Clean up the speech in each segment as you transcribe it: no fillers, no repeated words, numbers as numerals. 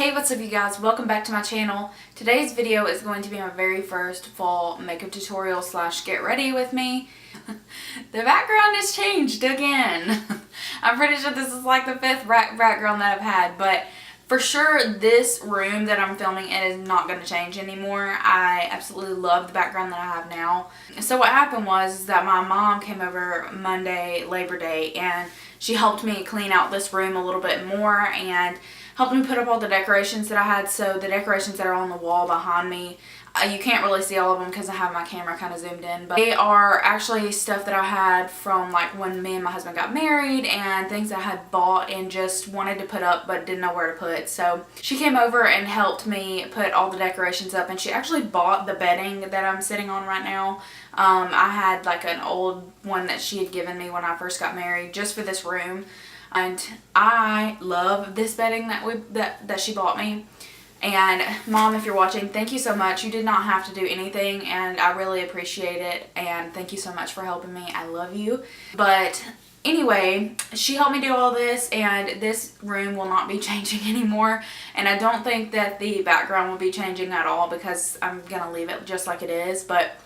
Hey, what's up you guys? Welcome back to my channel. Today's video is going to be my very first fall makeup tutorial slash get ready with me. The background has changed again. I'm pretty sure this is like the fifth background that I've had, but for sure this room that I'm filming in is not going to change anymore. I absolutely love the background that I have now. So what happened was that my mom came over Monday, Labor Day, and she helped me clean out this room a little bit more and helped me put up all the decorations that I had. So the decorations that are on the wall behind me, you can't really see all of them because I have my camera kind of zoomed in, but they are actually stuff that I had from like when me and my husband got married and things I had bought and just wanted to put up but didn't know where to put. So she came over and helped me put all the decorations up, and she actually bought the bedding that I'm sitting on right now. I had like an old one that she had given me when I first got married just for this room. And I love this bedding that she bought me. And Mom, if you're watching, thank you so much. You did not have to do anything, and I really appreciate it. And thank you so much for helping me. I love you. But anyway, she helped me do all this, and this room will not be changing anymore. And I don't think that the background will be changing at all because I'm going to leave it just like it is. But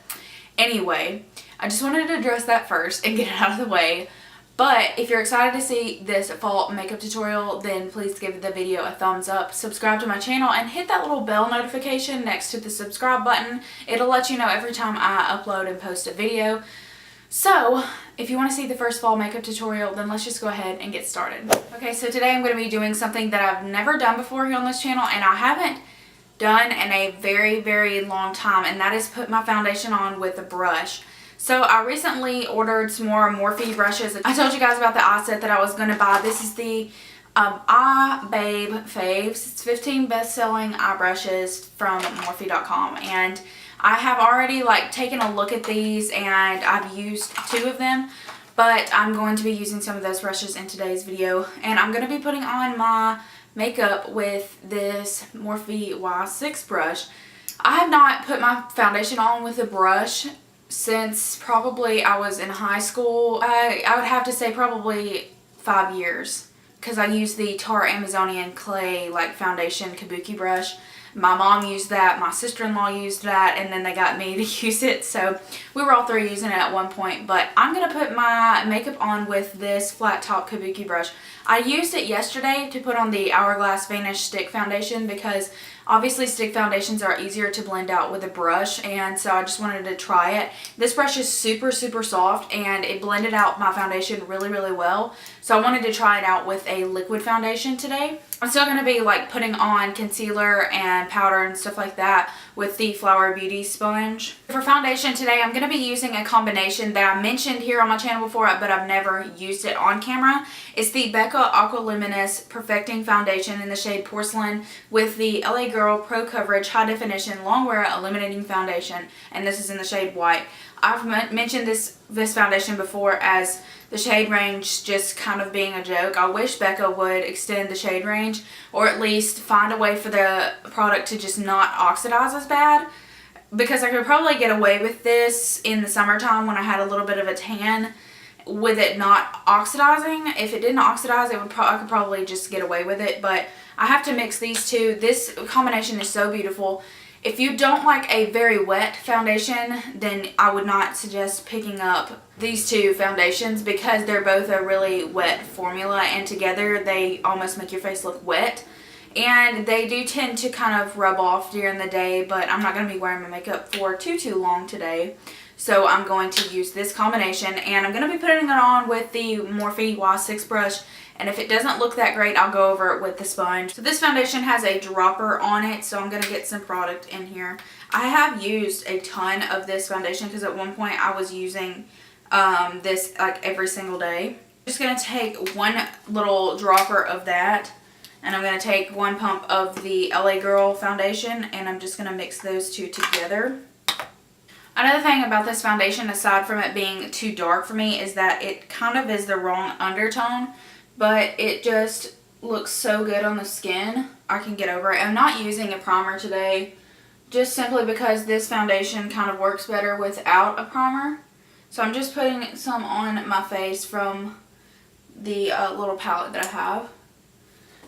anyway, I just wanted to address that first and get it out of the way. But if you're excited to see this fall makeup tutorial, then please give the video a thumbs up, subscribe to my channel, and hit that little bell notification next to the subscribe button. It'll let you know every time I upload and post a video. So if you want to see the first fall makeup tutorial, then let's just go ahead and get started. Okay, so today I'm going to be doing something that I've never done before here on this channel, and I haven't done in a very, very long time, and that is put my foundation on with a brush. So I recently ordered some more Morphe brushes. I told you guys about the eye set that I was going to buy. This is the Eye Babe Faves. It's 15 best-selling eye brushes from Morphe.com. And I have already taken a look at these, and I've used 2 of them. But I'm going to be using some of those brushes in today's video. And I'm going to be putting on my makeup with this Morphe Y6 brush. I have not put my foundation on with a brush since probably I was in high school. I would have to say probably 5 years, because I used the Tarte Amazonian Clay foundation kabuki brush. My mom used that, my sister-in-law used that, and then they got me to use it. So we were all 3 using it at one point. But I'm going to put my makeup on with this flat top kabuki brush. I used it yesterday to put on the Hourglass Vanish Stick Foundation because obviously stick foundations are easier to blend out with a brush, and so I just wanted to try it. This brush is super, super soft, and it blended out my foundation really, really well. So I wanted to try it out with a liquid foundation today. I'm still going to be putting on concealer and powder and stuff like that with the Flower Beauty sponge. For foundation today, I'm going to be using a combination that I mentioned here on my channel before, but I've never used it on camera. It's the Becca Aqua Luminous Perfecting Foundation in the shade Porcelain with the LA Girl Pro Coverage High Definition Longwear Illuminating Foundation, and this is in the shade White. I've mentioned this foundation before as the shade range just kind of being a joke. I wish Becca would extend the shade range, or at least find a way for the product to just not oxidize as bad, because I could probably get away with this in the summertime when I had a little bit of a tan with it not oxidizing. If it didn't oxidize, I could probably just get away with it, but I have to mix these two. This combination is so beautiful. If you don't like a very wet foundation, then I would not suggest picking up these 2 foundations because they're both a really wet formula, and together they almost make your face look wet. And they do tend to kind of rub off during the day, but I'm not going to be wearing my makeup for too long today. So I'm going to use this combination, and I'm going to be putting it on with the Morphe Y6 brush. And if it doesn't look that great, I'll go over it with the sponge. So this foundation has a dropper on it, so I'm going to get some product in here. I have used a ton of this foundation because at one point I was using this every single day. I'm just going to take one little dropper of that, and I'm going to take 1 pump of the LA Girl foundation, and I'm just going to mix those 2 together. Another thing about this foundation, aside from it being too dark for me, is that it kind of is the wrong undertone, but it just looks so good on the skin. I can get over it. I'm not using a primer today, just simply because this foundation kind of works better without a primer. So I'm just putting some on my face from the little palette that I have.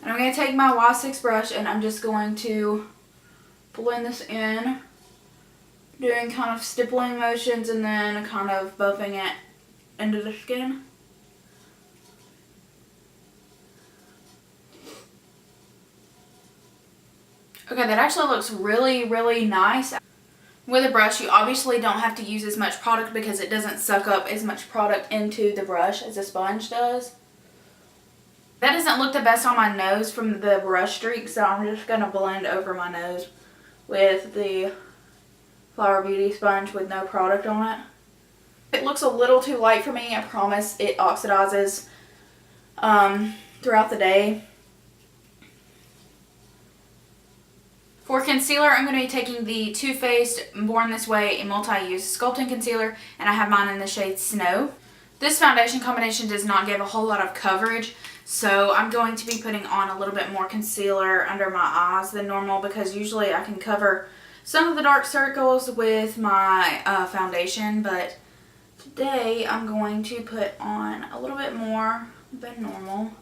And I'm going to take my Y6 brush and I'm just going to blend this in, doing kind of stippling motions and then kind of buffing it into the skin. Okay, that actually looks really, really nice. With a brush, you obviously don't have to use as much product because it doesn't suck up as much product into the brush as a sponge does. That doesn't look the best on my nose from the brush streak, so I'm just going to blend over my nose with the Flower Beauty sponge with no product on it. It looks a little too light for me. I promise it oxidizes throughout the day. For concealer, I'm going to be taking the Too Faced Born This Way Multi-Use Sculpting Concealer, and I have mine in the shade Snow. This foundation combination does not give a whole lot of coverage, so I'm going to be putting on a little bit more concealer under my eyes than normal because usually I can cover some of the dark circles with my foundation, but today I'm going to put on a little bit more than normal.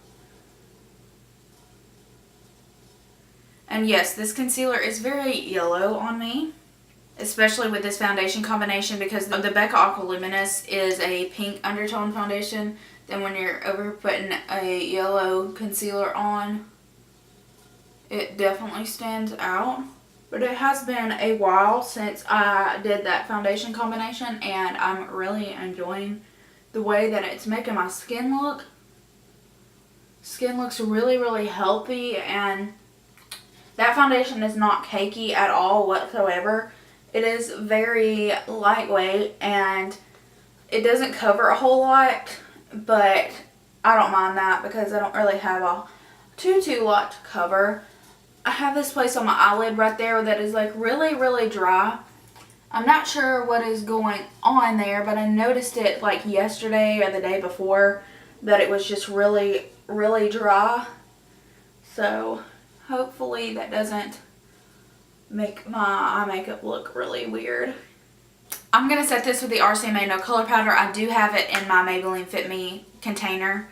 And yes, this concealer is very yellow on me, especially with this foundation combination because the Becca Aqualuminous is a pink undertone foundation. Then when you're over putting a yellow concealer on, it definitely stands out. But it has been a while since I did that foundation combination and I'm really enjoying the way that it's making my skin look. Skin looks really, really healthy, and that foundation is not cakey at all whatsoever. It is very lightweight and it doesn't cover a whole lot, but I don't mind that because I don't really have a too lot to cover. I have this place on my eyelid right there that is like really, really dry. I'm not sure what is going on there, but I noticed it like yesterday or the day before that it was just really, really dry. So hopefully that doesn't make my eye makeup look really weird. I'm going to set this with the RCMA No Color Powder. I do have it in my Maybelline Fit Me container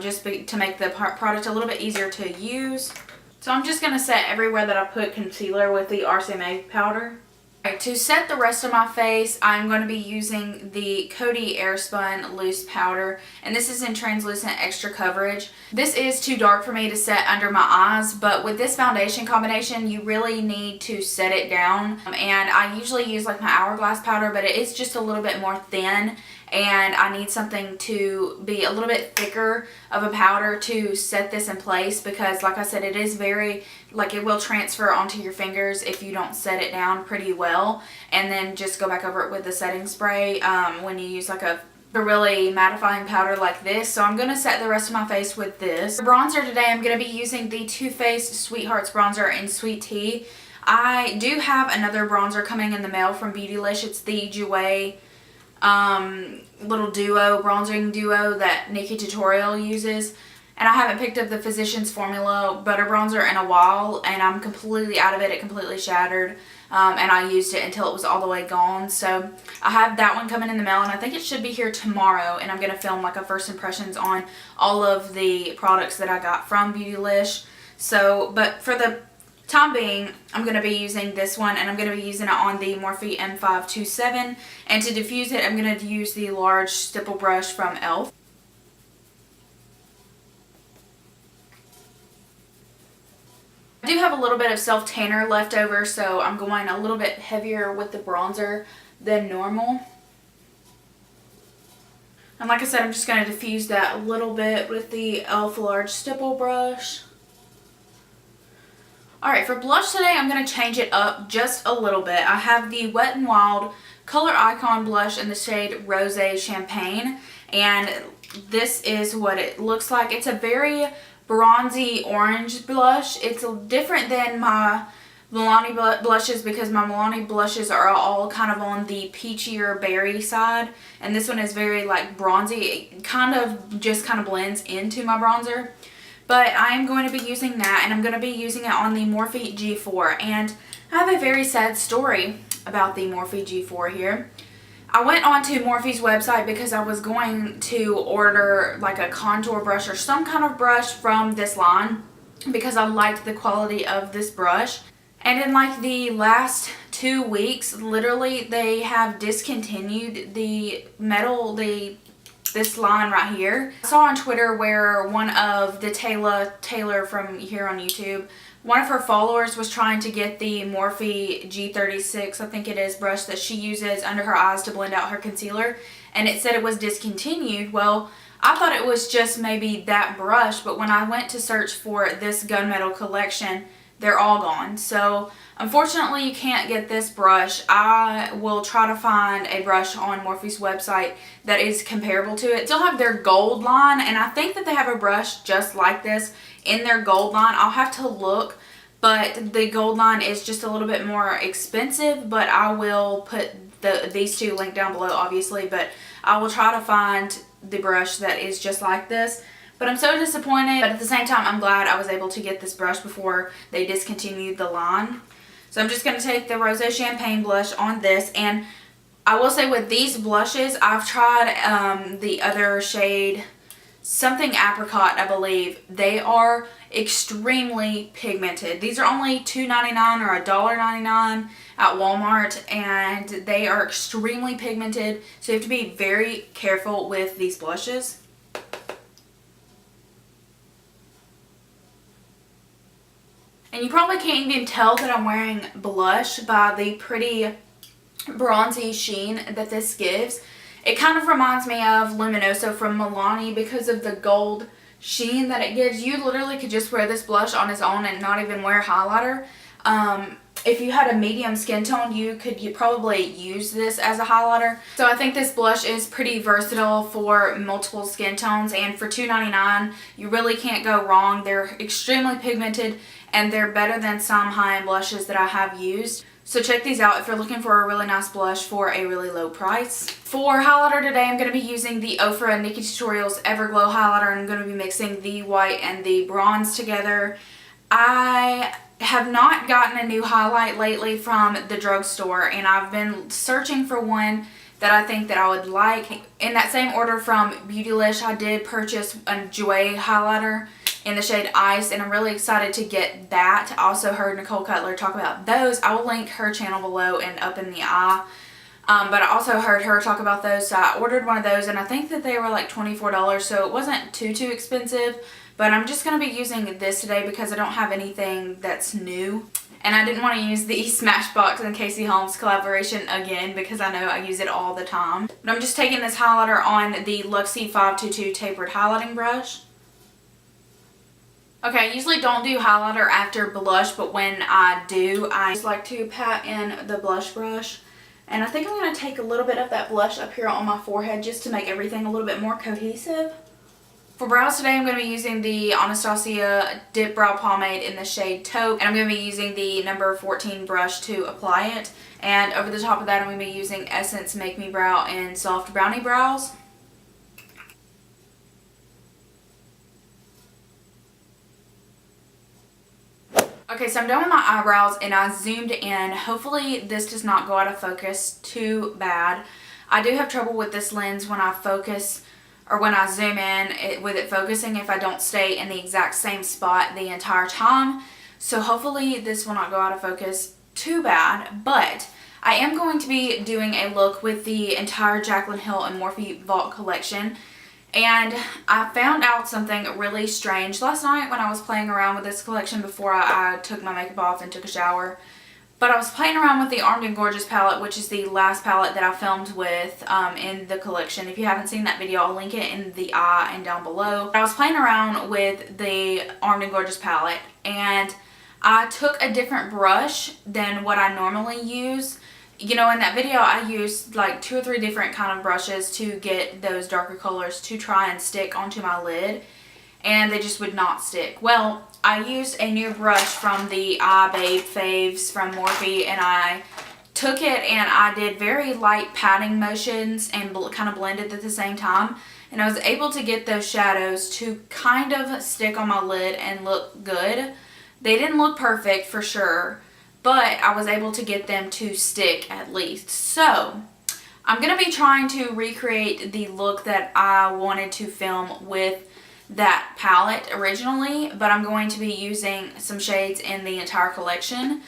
just to make the product a little bit easier to use. So I'm just going to set everywhere that I put concealer with the RCMA powder. Alright, to set the rest of my face, I'm going to be using the Coty Airspun Loose Powder, and this is in Translucent Extra Coverage. This is too dark for me to set under my eyes, but with this foundation combination, you really need to set it down. And I usually use like my Hourglass powder, but it is just a little bit more thin, and I need something to be a little bit thicker of a powder to set this in place because, like I said, it is very, like, it will transfer onto your fingers if you don't set it down pretty well, and then just go back over it with the setting spray when you use like a really mattifying powder like this. So I'm going to set the rest of my face with this. For bronzer today, I'm going to be using the Too Faced Sweethearts Bronzer in Sweet Tea. I do have another bronzer coming in the mail from Beautylish. It's the Jouer little duo, bronzing duo that Nikki Tutorial uses. And I haven't picked up the Physicians Formula Butter Bronzer in a while, and I'm completely out of it. It completely shattered, and I used it until it was all the way gone. So I have that one coming in the mail, and I think it should be here tomorrow, and I'm going to film like a first impressions on all of the products that I got from Beautylish. So, but for the time being, I'm going to be using this one, and I'm going to be using it on the Morphe M527, and to diffuse it, I'm going to use the large stipple brush from e.l.f. I do have a little bit of self-tanner left over, so I'm going a little bit heavier with the bronzer than normal. And like I said, I'm just going to diffuse that a little bit with the e.l.f. large stipple brush. Alright, for blush today, I'm going to change it up just a little bit. I have the Wet n Wild Color Icon blush in the shade Rose Champagne, and this is what it looks like. It's a very bronzy orange blush. It's different than my Milani blushes because my Milani blushes are all kind of on the peachier berry side, and this one is very like bronzy. It kind of blends into my bronzer. But I am going to be using that, and I'm going to be using it on the Morphe G4. And I have a very sad story about the Morphe G4 here. I went onto Morphe's website because I was going to order like a contour brush or some kind of brush from this line. because I liked the quality of this brush. And in like the last 2 weeks, literally they have discontinued the metal, this line right here. I saw on Twitter where one of the Taylor from here on YouTube, one of her followers was trying to get the Morphe G36, I think it is, brush that she uses under her eyes to blend out her concealer, and it said it was discontinued. Well, I thought it was just maybe that brush, but when I went to search for this gunmetal collection, they're all gone. So unfortunately you can't get this brush. I will try to find a brush on Morphe's website that is comparable to it. They'll have their gold line, and I think that they have a brush just like this in their gold line. I'll have to look, but the gold line is just a little bit more expensive, but I will put these two linked down below obviously, but I will try to find the brush that is just like this. But I'm so disappointed, but at the same time I'm glad I was able to get this brush before they discontinued the line. So I'm just going to take the Rose Champagne blush on this, and I will say with these blushes, I've tried the other shade, something apricot I believe. They are extremely pigmented. These are only $2.99 or $1.99 at Walmart, and they are extremely pigmented, so you have to be very careful with these blushes. And you probably can't even tell that I'm wearing blush by the pretty bronzy sheen that this gives. It kind of reminds me of Luminoso from Milani because of the gold sheen that it gives. You literally could just wear this blush on its own and not even wear highlighter. If you had a medium skin tone, you probably use this as a highlighter. So I think this blush is pretty versatile for multiple skin tones, and for $2.99 you really can't go wrong. They're extremely pigmented, and they're better than some high-end blushes that I have used. So check these out if you're looking for a really nice blush for a really low price. For highlighter today, I'm going to be using the Ofra Nikkie Tutorials Everglow highlighter, and I'm going to be mixing the white and the bronze together. I have not gotten a new highlight lately from the drugstore, and I've been searching for one that I think that I would like. In that same order from Beautylish, I did purchase a Jouer highlighter in the shade Ice, and I'm really excited to get that. I also heard Nicole Cutler talk about those. I will link her channel below and up in the eye. But I also heard her talk about those, so I ordered one of those, and I think that they were like $24, so it wasn't too expensive. But I'm just going to be using this today because I don't have anything that's new. And I didn't want to use the Smashbox and Casey Holmes collaboration again because I know I use it all the time. But I'm just taking this highlighter on the Luxie 522 tapered highlighting brush. Okay, I usually don't do highlighter after blush, but when I do, I just like to pat in the blush brush. And I think I'm going to take a little bit of that blush up here on my forehead just to make everything a little bit more cohesive. For brows today, I'm going to be using the Anastasia Dip Brow Pomade in the shade Taupe, and I'm going to be using the number 14 brush to apply it. And over the top of that, I'm going to be using Essence Make Me Brow in Soft Brownie Brows. Okay, so I'm done with my eyebrows, and I zoomed in. Hopefully this does not go out of focus too bad. I do have trouble with this lens when I focus, or when I zoom in with it focusing, if I don't stay in the exact same spot the entire time. So hopefully this will not go out of focus too bad, but I am going to be doing a look with the entire Jaclyn Hill and Morphe Vault collection. And I found out something really strange last night when I was playing around with this collection before I took my makeup off and took a shower. But I was playing around with the Armed and Gorgeous palette, which is the last palette that I filmed with in the collection. If you haven't seen that video, I'll link it in the eye and down below. I was playing around with the Armed and Gorgeous palette, and I took a different brush than what I normally use. You know, in that video I used like 2 or 3 different kind of brushes to get those darker colors to try and stick onto my lid, and they just would not stick. Well, I used a new brush from the Eye Babe Faves from Morphe, and I took it and I did very light patting motions and kind of blended at the same time, and I was able to get those shadows to kind of stick on my lid and look good. They didn't look perfect for sure, but I was able to get them to stick at least. So I'm going to be trying to recreate the look that I wanted to film with that palette originally, but I'm going to be using some shades in the entire collection.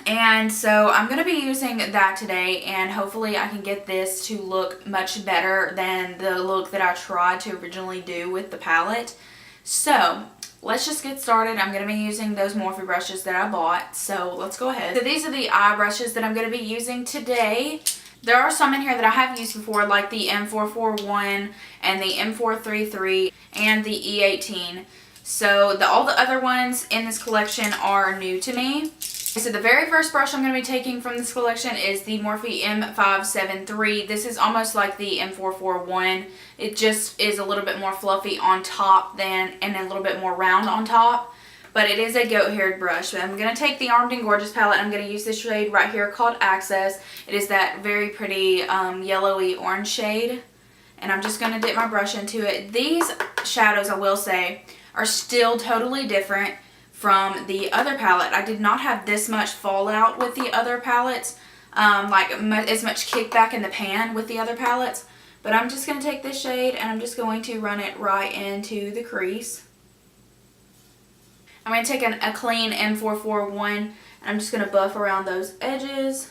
And so I'm going to be using that today, and hopefully I can get this to look much better than the look that I tried to originally do with the palette. So let's just get started. I'm going to be using those Morphe brushes that I bought, so let's go ahead. So these are the eye brushes that I'm going to be using today. There are some in here that I have used before, like the M441 and the M433 and the E18. So all the other ones in this collection are new to me. So the very first brush I'm going to be taking from this collection is the Morphe M573. This is almost like the M441. It just is a little bit more fluffy on top and a little bit more round on top. But it is a goat-haired brush. So I'm going to take the Armed & Gorgeous palette. I'm going to use this shade right here called Access. It is that very pretty yellowy orange shade. And I'm just going to dip my brush into it. These shadows, I will say, are still totally different from the other palette. I did not have this much fallout with the other palettes, as much kickback in the pan with the other palettes. But I'm just going to take this shade and I'm just going to run it right into the crease. I'm going to take a clean M441 and I'm just going to buff around those edges.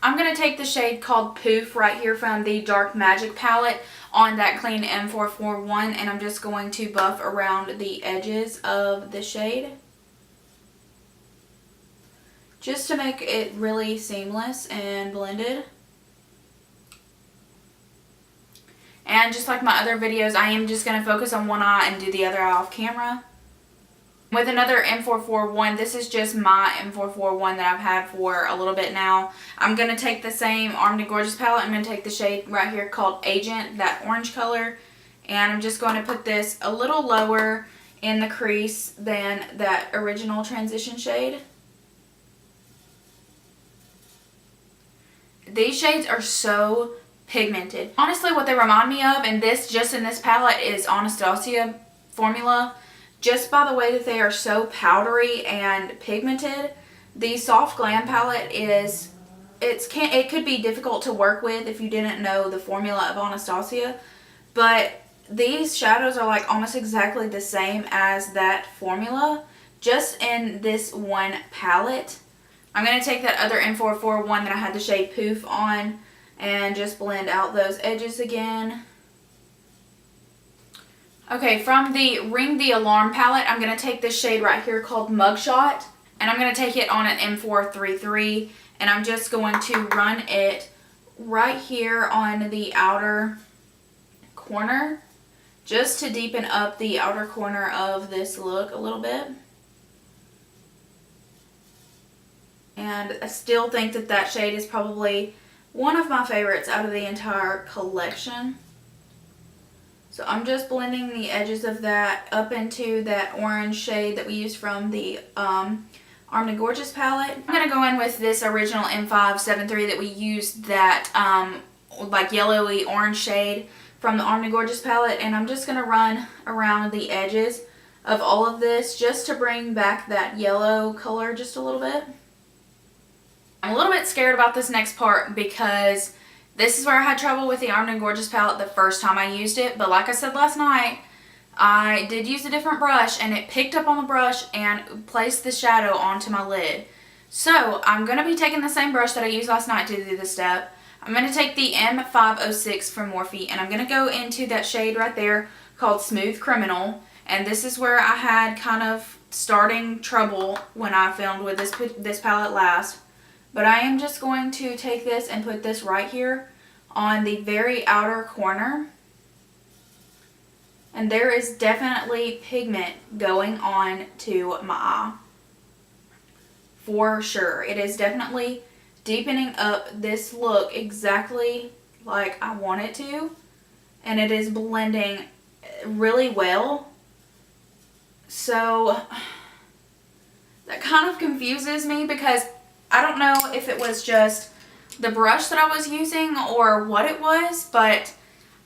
I'm going to take the shade called Poof right here from the Dark Magic palette on that clean M441, and I'm just going to buff around the edges of the shade just to make it really seamless and blended. And just like my other videos, I am just going to focus on one eye and do the other eye off camera. With another M441, this is just my M441 that I've had for a little bit now. I'm going to take the same Armed & Gorgeous palette. I'm going to take the shade right here called Agent, that orange color. And I'm just going to put this a little lower in the crease than that original transition shade. These shades are so pigmented. Honestly, what they remind me of, and just in this palette, is Anastasia formula. Just by the way that they are so powdery and pigmented. The Soft Glam palette it could be difficult to work with if you didn't know the formula of Anastasia, but these shadows are like almost exactly the same as that formula, just in this one palette. I'm going to take that other M441 that I had the shade Poof on and just blend out those edges again. Okay, from the Ring the Alarm palette, I'm going to take this shade right here called Mugshot, and I'm going to take it on an M433, and I'm just going to run it right here on the outer corner, just to deepen up the outer corner of this look a little bit. And I still think that that shade is probably one of my favorites out of the entire collection. So I'm just blending the edges of that up into that orange shade that we used from the Armed & Gorgeous palette. I'm going to go in with this original M573 that we used, that like yellowy orange shade from the Armed & Gorgeous palette. And I'm just going to run around the edges of all of this just to bring back that yellow color just a little bit. I'm a little bit scared about this next part because this is where I had trouble with the Armed & Gorgeous palette the first time I used it. But like I said last night, I did use a different brush and it picked up on the brush and placed the shadow onto my lid. So I'm going to be taking the same brush that I used last night to do this step. I'm going to take the M506 from Morphe and I'm going to go into that shade right there called Smooth Criminal. And this is where I had kind of starting trouble when I filmed with this palette last. But I am just going to take this and put this right here on the very outer corner. And there is definitely pigment going on to my eye. For sure. It is definitely deepening up this look exactly like I want it to. And it is blending really well. So that kind of confuses me because I don't know if it was just the brush that I was using or what it was, but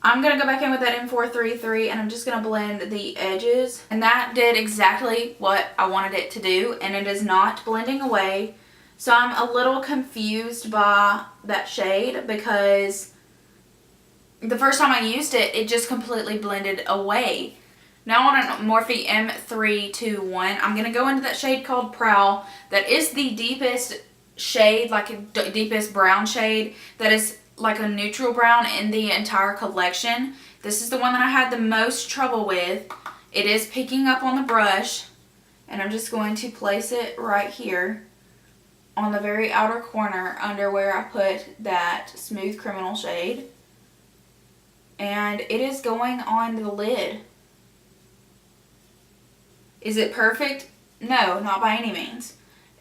I'm going to go back in with that M433 and I'm just going to blend the edges. And that did exactly what I wanted it to do, and it is not blending away. So I'm a little confused by that shade because the first time I used it, it just completely blended away. Now on a Morphe M321, I'm going to go into that shade called Prowl. That is the deepest shade, like a deepest brown shade. That is like a neutral brown in the entire collection. This is the one that I had the most trouble with. It is picking up on the brush. And I'm just going to place it right here on the very outer corner under where I put that Smooth Criminal shade. And it is going on the lid. Is it perfect? No, not by any means.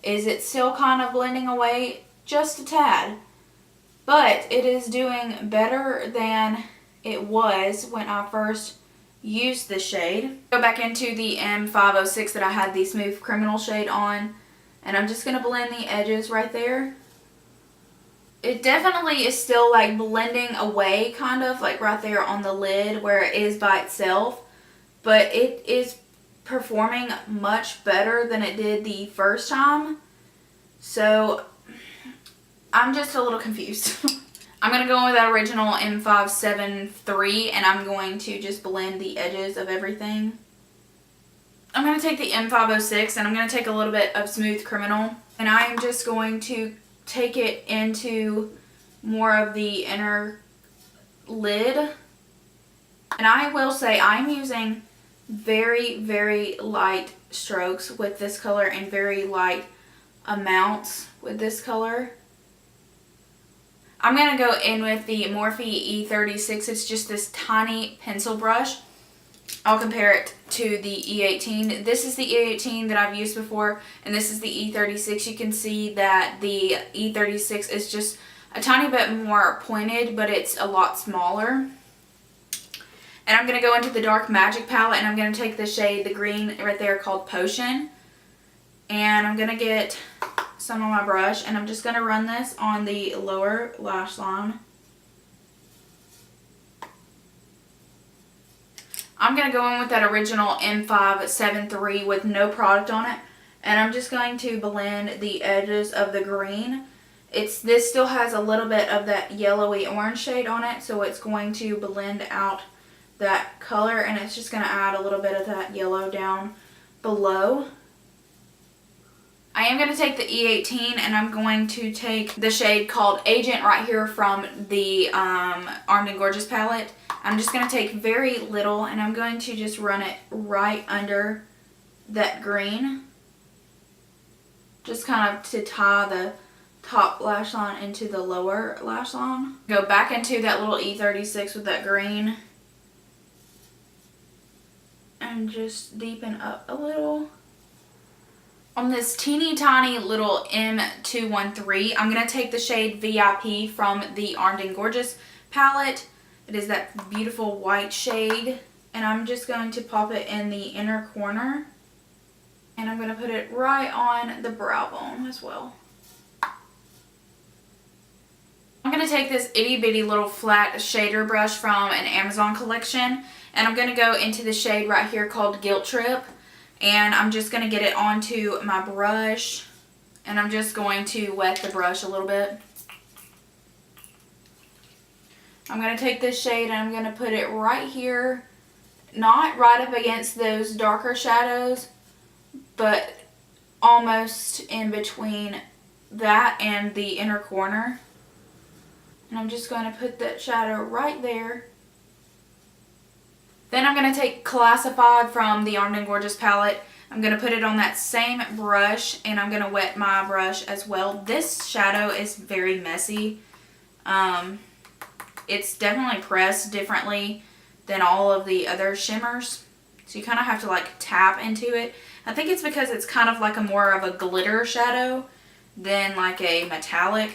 Is it still kind of blending away? Just a tad. But it is doing better than it was when I first used this shade. Go back into the M506 that I had the Smooth Criminal shade on. And I'm just going to blend the edges right there. It definitely is still like blending away, kind of like right there on the lid where it is by itself. But it is performing much better than it did the first time. So I'm just a little confused. I'm going to go with that original M573 and I'm going to just blend the edges of everything. I'm going to take the M506 and I'm going to take a little bit of Smooth Criminal and I am just going to take it into more of the inner lid. And I will say I'm using very, very light strokes with this color and very light amounts with this color. I'm going to go in with the Morphe E36. It's just this tiny pencil brush. I'll compare it to the E18. This is the E18 that I've used before, and this is the E36. You can see that the E36 is just a tiny bit more pointed, but it's a lot smaller. And I'm going to go into the Dark Magic palette, and I'm going to take the shade, the green right there called Potion. And I'm going to get some on my brush, and I'm just going to run this on the lower lash line. I'm going to go in with that original M573 with no product on it. And I'm just going to blend the edges of the green. This still has a little bit of that yellowy orange shade on it, so it's going to blend out that color, and it's just going to add a little bit of that yellow down below. I am going to take the E18 and I'm going to take the shade called Agent right here from the Armed and Gorgeous palette. I'm just going to take very little and I'm going to just run it right under that green. Just kind of to tie the top lash line into the lower lash line. Go back into that little E36 with that green. And just deepen up a little. On this teeny tiny little M213, I'm going to take the shade VIP from the Armed and Gorgeous palette. It is that beautiful white shade. And I'm just going to pop it in the inner corner. And I'm going to put it right on the brow bone as well. I'm going to take this itty bitty little flat shader brush from an Amazon collection. And I'm going to go into the shade right here called Guilt Trip. And I'm just going to get it onto my brush. And I'm just going to wet the brush a little bit. I'm going to take this shade and I'm going to put it right here. Not right up against those darker shadows, but almost in between that and the inner corner. And I'm just going to put that shadow right there. Then I'm going to take Classified from the Armed and Gorgeous palette. I'm going to put it on that same brush and I'm going to wet my brush as well. This shadow is very messy. It's definitely pressed differently than all of the other shimmers. So you kind of have to like tap into it. I think it's because it's kind of like a more of a glitter shadow than like a metallic.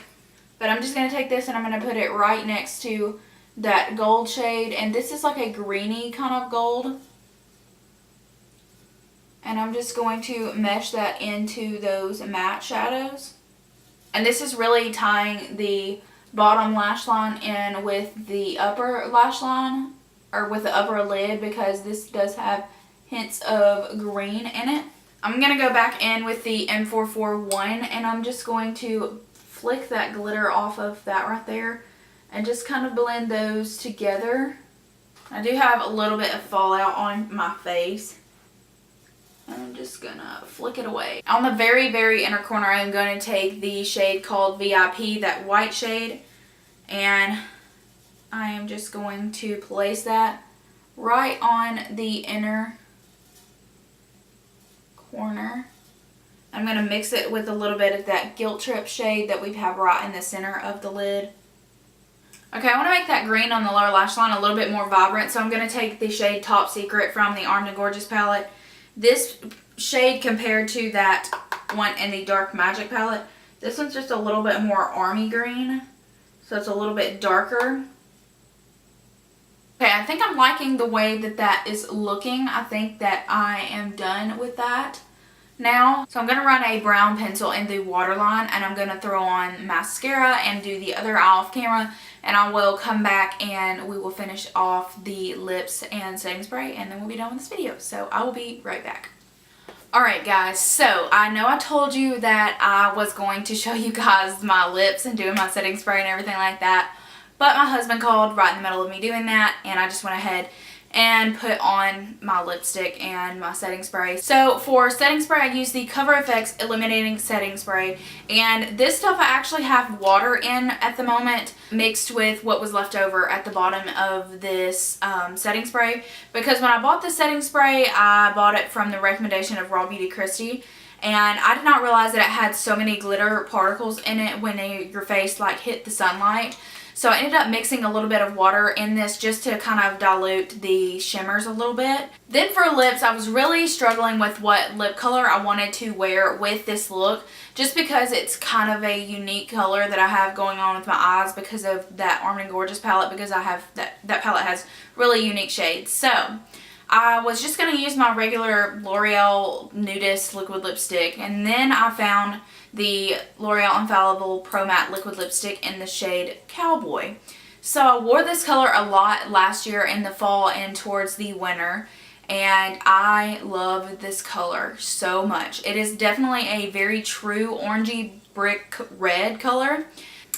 But I'm just going to take this and I'm going to put it right next to that gold shade, and this is like a greeny kind of gold, and I'm just going to mesh that into those matte shadows. And this is really tying the bottom lash line in with the upper lash line, or with the upper lid, because this does have hints of green in it. I'm going to go back in with the M441 and I'm just going to flick that glitter off of that right there. and just kind of blend those together. I do have a little bit of fallout on my face. I'm just gonna flick it away. On the very, very inner corner, I'm going to take the shade called VIP, that white shade, and I am just going to place that right on the inner corner. I'm going to mix it with a little bit of that Guilt Trip shade that we have right in the center of the lid. Okay, I want to make that green on the lower lash line a little bit more vibrant, so I'm going to take the shade Top Secret from the Armed and Gorgeous palette. This shade, compared to that one in the Dark Magic palette, this one's just a little bit more army green, so it's a little bit darker. Okay, I think I'm liking the way that that is looking. I think that I am done with that now. So I'm going to run a brown pencil in the waterline, and I'm going to throw on mascara and do the other eye off camera, and I will come back and we will finish off the lips and setting spray, and then we'll be done with this video. So I will be right back. Alright guys, so I know I told you that I was going to show you guys my lips and doing my setting spray and everything like that, but my husband called right in the middle of me doing that, and I just went ahead and put on my lipstick and my setting spray. So for setting spray, I use the Cover FX Illuminating Setting Spray, and this stuff I actually have water in at the moment, mixed with what was left over at the bottom of this setting spray, because when I bought the setting spray, I bought it from the recommendation of Raw Beauty Christy, and I did not realize that it had so many glitter particles in it when your face like hit the sunlight. So I ended up mixing a little bit of water in this just to kind of dilute the shimmers a little bit. Then for lips, I was really struggling with what lip color I wanted to wear with this look, just because it's kind of a unique color that I have going on with my eyes because of that Armed and Gorgeous palette, because I have that palette has really unique shades. So I was just going to use my regular L'Oreal Nudist liquid lipstick, and then I found the L'Oreal Infallible Pro Matte liquid lipstick in the shade Cowboy. So I wore this color a lot last year in the fall and towards the winter, and I love this color so much. It is definitely a very true orangey brick red color,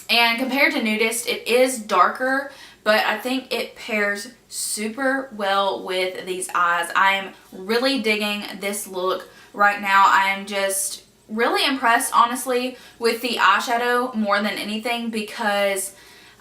and compared to Nudist, it is darker, but I think it pairs super well with these eyes. I am really digging this look right now. I am just really impressed, honestly, with the eyeshadow more than anything, because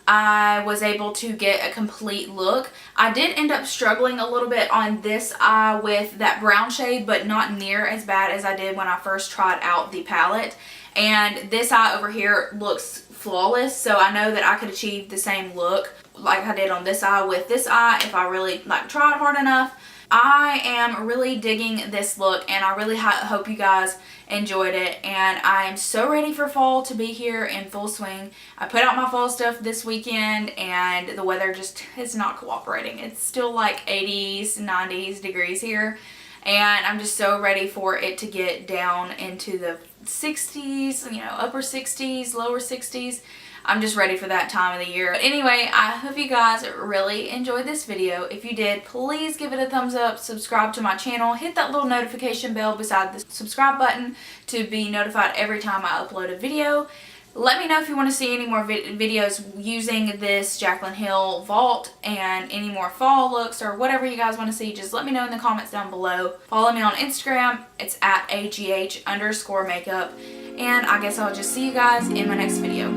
I was able to get a complete look. I did end up struggling a little bit on this eye with that brown shade, but not near as bad as I did when I first tried out the palette. And this eye over here looks flawless, so I know that I could achieve the same look like I did on this eye with this eye if I really tried hard enough. I am really digging this look, and I really hope you guys enjoyed it, and I am so ready for fall to be here in full swing. I put out my fall stuff this weekend, and the weather just is not cooperating. It's still like 80s, 90s degrees here, and I'm just so ready for it to get down into the 60s, you know, upper 60s, lower 60s. I'm just ready for that time of the year. But anyway, I hope you guys really enjoyed this video. If you did, please give it a thumbs up, subscribe to my channel, hit that little notification bell beside the subscribe button to be notified every time I upload a video. Let me know if you want to see any more videos using this Jaclyn Hill vault and any more fall looks or whatever you guys want to see. Just let me know in the comments down below. Follow me on Instagram. It's at AGH_makeup. And I guess I'll just see you guys in my next video.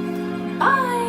Bye!